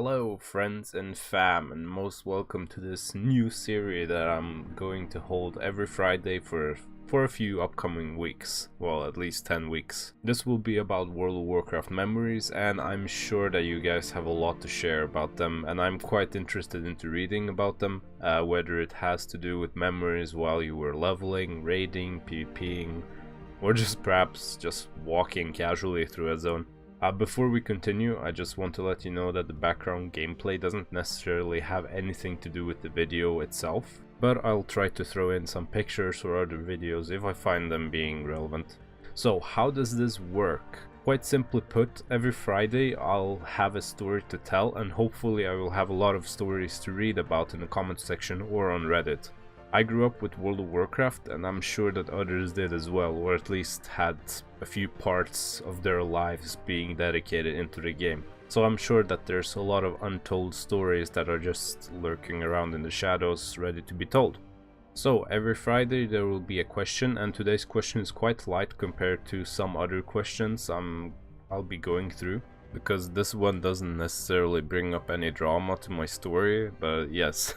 Hello friends and fam, and most welcome to this new series that I'm going to hold every Friday for a few upcoming weeks. Well, at least 10 weeks. This will be about World of Warcraft memories, and I'm sure that you guys have a lot to share about them, and I'm quite interested into reading about them, whether it has to do with memories while you were leveling, raiding, PvPing, or just perhaps just walking casually through a zone. Before we continue, I just want to let you know that the background gameplay doesn't necessarily have anything to do with the video itself, but I'll try to throw in some pictures or other videos if I find them being relevant. So how does this work? Quite simply put, every Friday I'll have a story to tell, and hopefully I will have a lot of stories to read about in the comment section or on Reddit. I grew up with World of Warcraft, and I'm sure that others did as well, or at least had a few parts of their lives being dedicated into the game. So I'm sure that there's a lot of untold stories that are just lurking around in the shadows, ready to be told. So every Friday there will be a question, and today's question is quite light compared to some other questions I'll be going through, because this one doesn't necessarily bring up any drama to my story, but yes,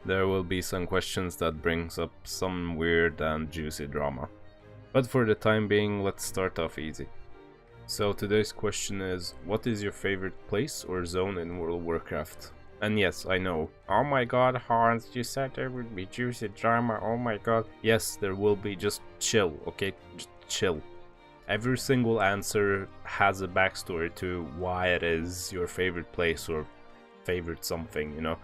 there will be some questions that brings up some weird and juicy drama. But for the time being, let's start off easy. So today's question is, what is your favorite place or zone in World of Warcraft? And yes, I know. Oh my god, Hans, you said there would be juicy drama, oh my god. Yes, there will be, just chill, okay? Just chill. Every single answer has a backstory to why it is your favorite place or favorite something, you know?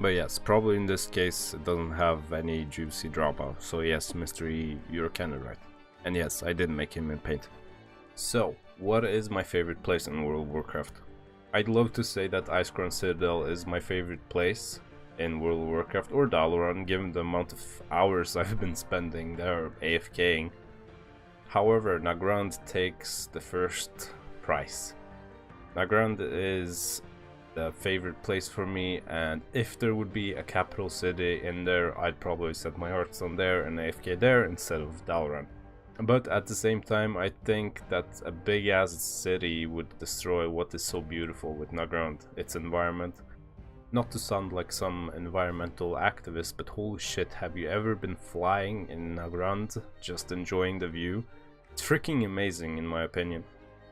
But yes, probably in this case it doesn't have any juicy drama, so yes, Mr. E, you're kinda right. And yes, I did make him in paint. So, what is my favorite place in World of Warcraft? I'd love to say that Icecrown Citadel is my favorite place in World of Warcraft, or Dalaran, given the amount of hours I've been spending there AFKing. However, Nagrand takes the first prize. Nagrand is the favorite place for me, and if there would be a capital city in there, I'd probably set my hearts on there and AFK there instead of Dalaran. But at the same time, I think that a big ass city would destroy what is so beautiful with Nagrand, its environment. Not to sound like some environmental activist, but holy shit, have you ever been flying in Nagrand, just enjoying the view? It's freaking amazing in my opinion.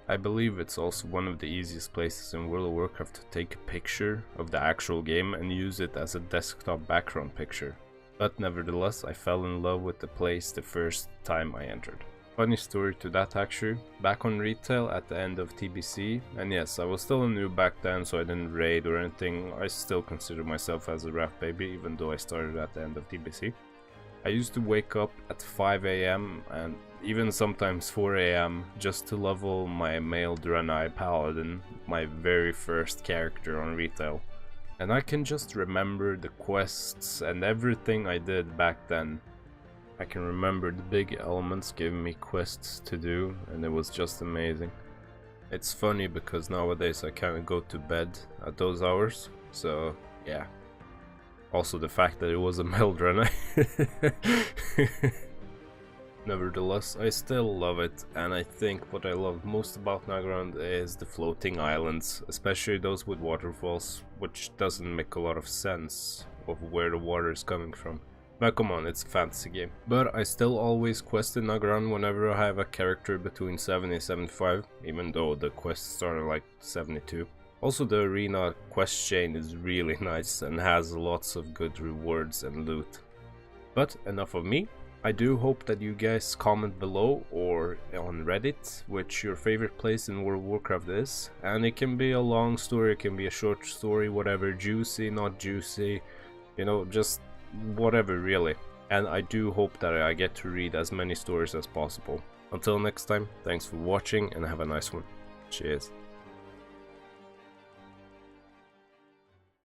I believe it's also one of the easiest places in World of Warcraft to take a picture of the actual game and use it as a desktop background picture. But nevertheless, I fell in love with the place the first time I entered. Funny story to that actually, back on retail at the end of TBC, and yes, I was still a noob back then, so I didn't raid or anything. I still consider myself as a raft baby, even though I started at the end of TBC. I used to wake up at 5 AM and even sometimes 4 AM just to level my male Draenei Paladin, my very first character on retail. And I can just remember the quests and everything I did back then. I can remember the big elements giving me quests to do, and it was just amazing. It's funny because nowadays I kinda go to bed at those hours, so yeah. Also the fact that it was a male Draenei. Nevertheless, I still love it, and I think what I love most about Nagrand is the floating islands, especially those with waterfalls, which doesn't make a lot of sense of where the water is coming from. But come on, it's a fantasy game. But I still always quest in Nagrand whenever I have a character between 70 and 75, even though the quests start at like 72. Also, the arena quest chain is really nice and has lots of good rewards and loot. But enough of me. I do hope that you guys comment below or on Reddit which your favorite place in World of Warcraft is. And it can be a long story, it can be a short story, whatever, juicy, not juicy, you know, just whatever really. And I do hope that I get to read as many stories as possible. Until next time, thanks for watching and have a nice one. Cheers.